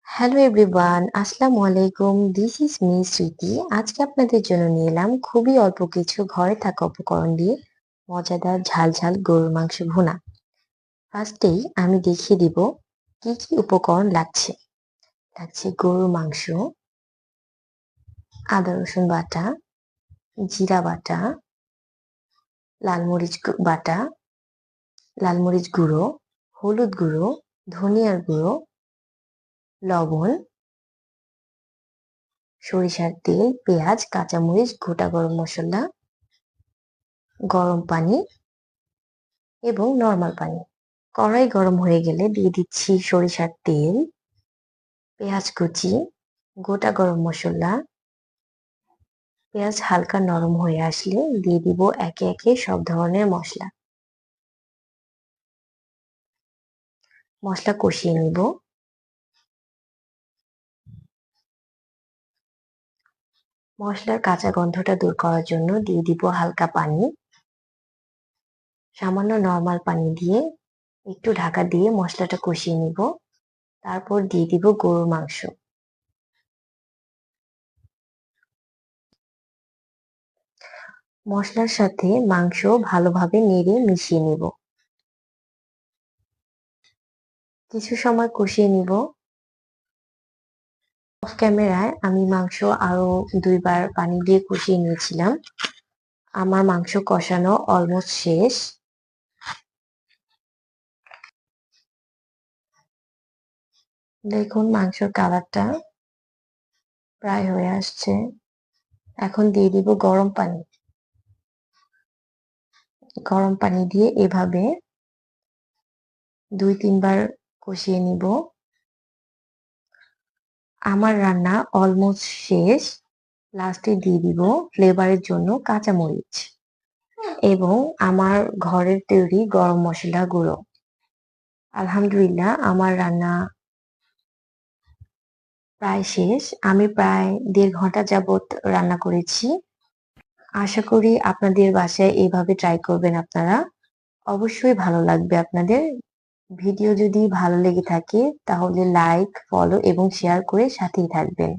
Hello everyone, আসসালামু আলাইকুম। This is me স্মৃতি। আজকে আপনাদের জন্য নিয়ে এলাম খুবই অল্প কিছু ঘরে থাকা উপকরণ দিয়ে মজাদার ঝাল ঝাল গরুর মাংস ভুনা। ফার্স্টেই আমি দেখিয়ে দিব কি কি উপকরণ লাগছে। লাগছে গরুর মাংস, আদা রসুন বাটা, জিরা বাটা, লাল মরিচ বাটা, লাল মরিচ গুঁড়ো, হলুদ গুঁড়ো, ধনিয়ার গুঁড়ো, লবণ, সরিষার তেল, পেঁয়াজ, কাঁচামরিচ, গোটা গরম মশলা, গরম পানি এবং নরমাল পানি। কড়াই গরম হয়ে গেলে দিয়ে দিচ্ছি সরিষার তেল, পেঁয়াজ কুচি, গোটা গরম মশলা। পেঁয়াজ হালকা নরম হয়ে আসলে দিয়ে দিব একে একে সব ধরনের মশলা। মশলা কষিয়ে নিব। মশলার কাঁচা গন্ধটা দূর করার জন্য দিয়ে দিব হালকা পানি। সামান্য নরমাল পানি দিয়ে একটু ঢাকা দিয়ে মশলাটা কষিয়ে নিব। তারপর দিয়ে দিব গরুর মাংস। মশলার সাথে মাংস ভালোভাবে নেড়ে মিশিয়ে নিব। কিছু সময় কষিয়ে নিব। অফ ক্যামেরায় আমি মাংস আরো ২ বার পানি দিয়ে কষিয়ে নিয়েছিলাম। আমার মাংস কষানো অলমোস্ট শেষ। দেখুন মাংসের কালারটা প্রায় হয়ে আসছে। এখন দিয়ে দিব গরম পানি। গরম পানি দিয়ে এভাবে ২-৩ বার কষিয়ে নিব। আমার রান্না অলমোস্ট শেষ। লাস্টে দিয়ে দিব ফ্লেভারের জন্য কাঁচামরিচ এবং আমার ঘরের তৈরি গরম মসলা গুঁড়ো। আলহামদুলিল্লাহ আমার রান্না প্রায় শেষ। আমি প্রায় ১.৫ ঘন্টা যাবত রান্না করেছি। আশা করি আপনাদের বাসায় এভাবে ট্রাই করবেন আপনারা। অবশ্যই ভালো লাগবে আপনাদের। ভিডিও যদি ভালো লেগে থাকে তাহলে লাইক, ফলো এবং শেয়ার করে সাথেই থাকবেন।